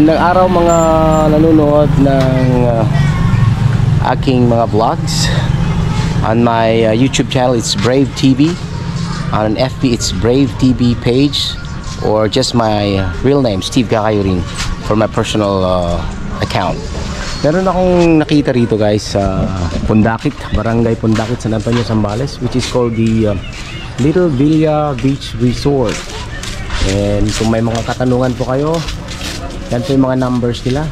Magandang araw mga nanonood ng aking mga vlogs. On my YouTube channel, it's Brave TV. On FB, it's Brave TV page, or just my real name, Steve Gakayuring, for my personal account. Meron akong nakita rito guys sa Pundakit, Barangay Pundakit, San Antonio, Zambales, which is called the Little Villa Beach Resort. And kung may mga katanungan po kayo, yan po yung mga numbers nila.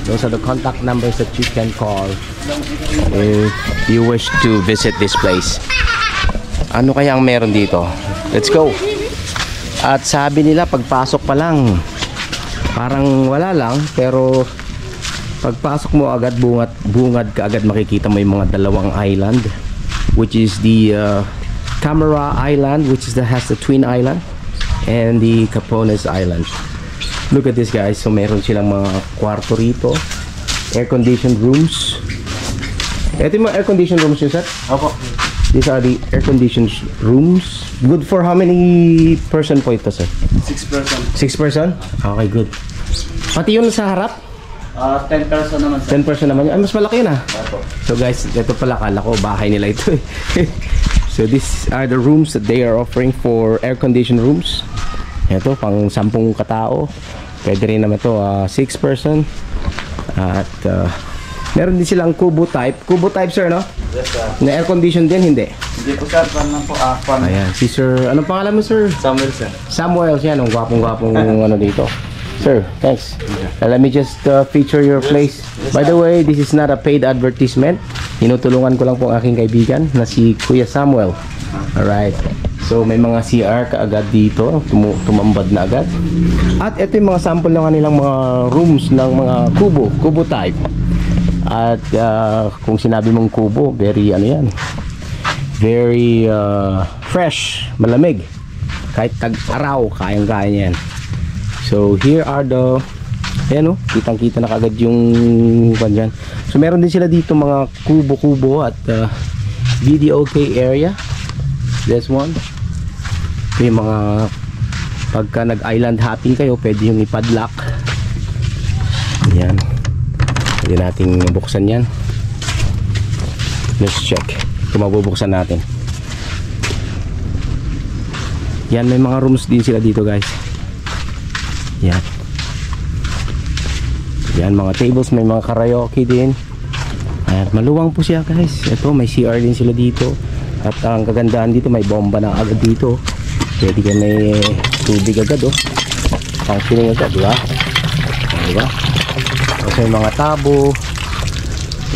Those are the contact numbers that you can call if you wish to visit this place. Ano kaya ang meron dito? Let's go! At sabi nila pagpasok pa lang, parang wala lang, pero pagpasok mo agad, bungad ka agad, makikita mo yung mga dalawang island, which is the Camara Island, which is has the Twin Island, and the Capones Island. Look at this guys. So meron silang mga kwarto rito, air-conditioned rooms. Ito yung mga air-conditioned rooms yun, sir? Opo. These are the air-conditioned rooms. Good for how many person po ito, sir? 6 person. 6 person? Okay, good. Pati yun sa harap? 10 person naman, sir. 10 person naman yun. Ay, mas malaki yun, ah. Opo. So guys, ito pala, kala ko bahay nila ito eh. So these are the rooms that they are offering for air-conditioned rooms. Ito, pang 10 katao. Pwede rin naman ito, 6 person. At meron din silang kubo type. Kubo type, sir, no? Yes, sir. Na air-conditioned din, hindi? Hindi po, sir. Pan lang po. Pan. Ayan, si sir, anong pangalan mo, sir? Samuel, sir. Samuel, siya, ang gwapong-gwapong ano dito. Sir, thanks. Let me just feature your place. By the way, this is not a paid advertisement. Tinutulungan ko lang po ang aking kaibigan na si Kuya Samuel. Alright. So may mga CR kaagad dito, tumambad na agad. At ito yung mga sample ng kanilang mga rooms ng mga kubo type. At kung sinabi mong kubo, very ano yan, very fresh, malamig. Kahit tag-araw, kayang-kaya yan. So here are the, ayan o, kitang-kita na kagad yung kanyan. So meron din sila dito mga kubo-kubo at VDOK area. This one. Ito yung mga pagka nag-island hopping kayo, pwede yung ipadlock. Ayan. Pwede nating buksan yan. Let's check kung mabubuksan natin. Yan, may mga rooms din sila dito guys. Yan. Yan, mga tables, may mga karaoke din. Ayan, maluwang po siya guys. Ito, may CR din sila dito. At ang kagandahan dito, may bomba na agad dito. Pwede ka may tubig agad, oh. Functioning agad, diba? Diba? Kasi mga tabo.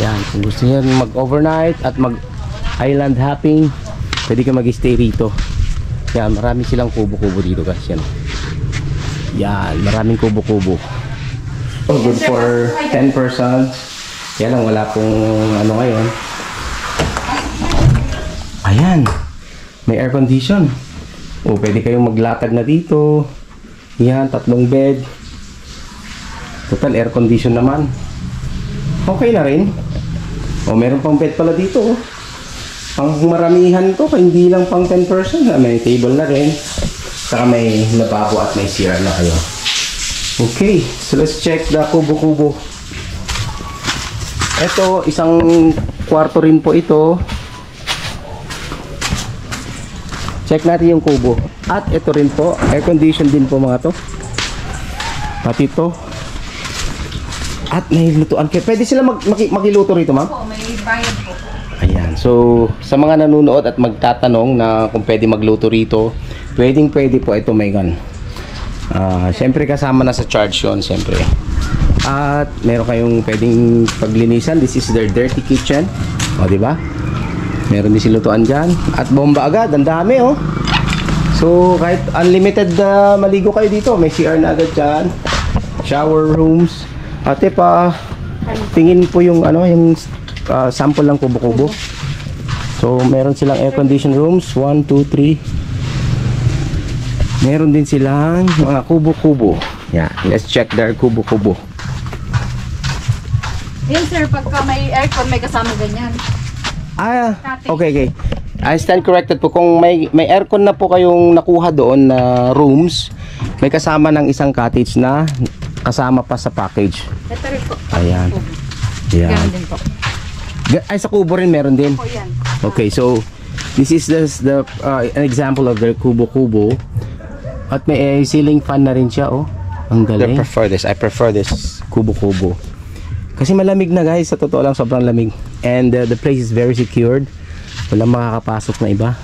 Yan, kung gusto niyo mag-overnight at mag-island hopping, pwede ka mag-stay rito. Yan, marami silang kubo-kubo dito guys. Yan. Yan, maraming kubo-kubo. Good for 10 persons. Yan lang, wala pong ano ngayon. Ayan, may air condition. O, pwede kayong maglatag na dito. Yan, 3 bed. Total air condition naman. Okay na rin. O, meron pang bed pala dito. Pang maramihan to, hindi lang pang 10 person. May table na rin. Saka may lababo at may CR na kayo. Okay, so let's check the kubo-kubo. Ito, isang kwarto rin po ito. Check natin yung kubo. At ito rin po, air condition din po mga to. Pati ito. At may lutuan. Pwede sila magiluto rito, ma'am? Po, may bayad po. Ayan. So, sa mga nanonood at magtatanong na kung pwede magluto rito, pwede po ito may gun. Siyempre kasama na sa charge yun, siyempre. At meron kayong pwedeng paglinisan. This is their dirty kitchen. O, diba? Meron din silutuan dyan. At bomba agad. Ang dami, oh. So, kahit unlimited maligo kayo dito. May CR na agad dyan. Shower rooms. Ate pa, tingin po yung, ano, yung sample ng kubo-kubo. So, meron silang air-conditioned rooms. 1, 2, 3. Meron din silang mga kubo-kubo. Yeah, let's check their kubo-kubo. Yun sir, pagka may aircon, may kasama ganyan. Okay. I stand corrected po. Kung may aircon na po kayong nakuha doon na rooms, may kasama ng isang cottage na Kasama pa sa package. Ito rin po. Ayan. Ayan. Ganun din po. Ay, sa kubo rin meron din. Po yan. Okay, so this is an example of the kubo-kubo. At may ceiling fan na rin siya, oh. Ang galing. I prefer this kubo-kubo. Kasi malamig na, guys. Sa totoo lang, sobrang lamig. And the place is very secured. Walang makakapasok na iba.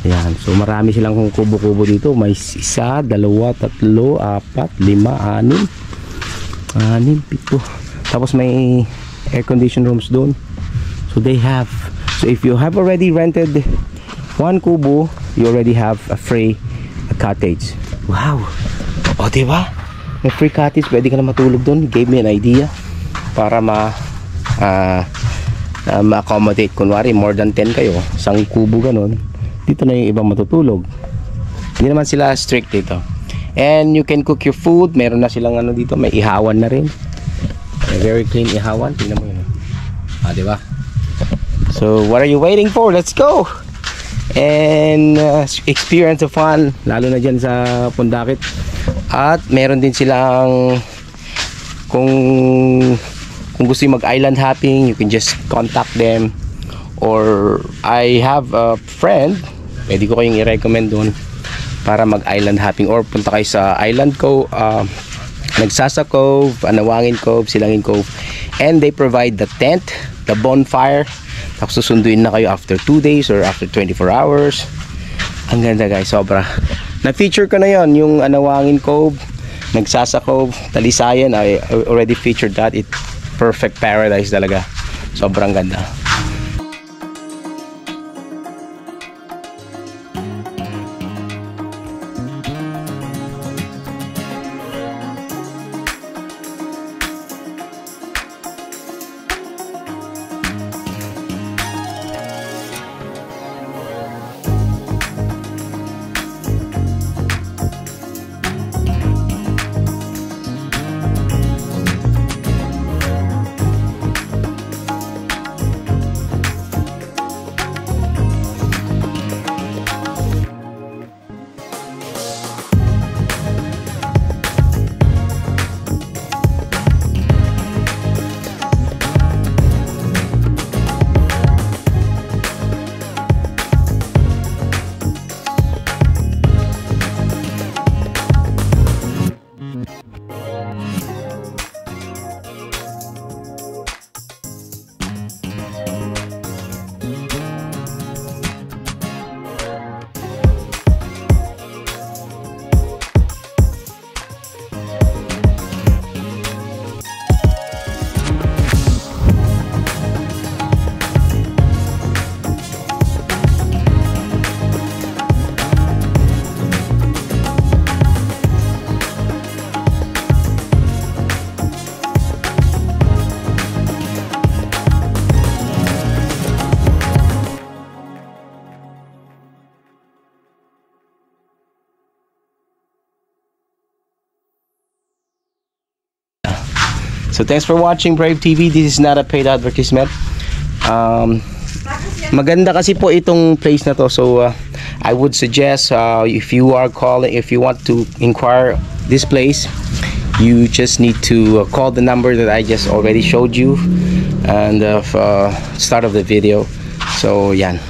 Ayan. So marami silang kubo-kubo dito. May 1, 2, 3, 4, 5, 6, 7. Tapos may air conditioned rooms doon. So if you have already rented one kubo, you already have a free cottage. Wow. O, diba? May free cottage, pwede ka na matulog doon. Gave me an idea para ma-accommodate. Kunwari, more than 10 kayo, isang kubo ganun, dito na yung ibang matutulog. Hindi naman sila strict dito. And you can cook your food. Meron na silang ano dito, may ihawan na rin. May very clean ihawan. Tingnan mo yun. Diba? So, what are you waiting for? Let's go! And experience the fun, lalo na dyan sa Pundakit. At meron din silang, kung gusto yung mag-island hopping, you can just contact them. Or I have a friend, pwede ko kayong i-recommend doon para mag-island hopping. Or punta kayo sa Island Cove, Nagsasa Cove, Anawangin Cove, Silangin Cove. And they provide the tent, the bonfire. Tapos susunduin na kayo after 2 days or after 24 hours. Ang ganda, guys, sobra. Na-feature ko na yon, yung Anawangin Cove, Nagsasa Cove, Talisayan. I already featured that. It perfect paradise talaga. Sobrang ganda. So thanks for watching Brave TV. This is not a paid advertisement. Maganda kasi po itong place na to. So I would suggest if you want to inquire this place, you just need to call the number that I just already showed you and start of the video. So yan.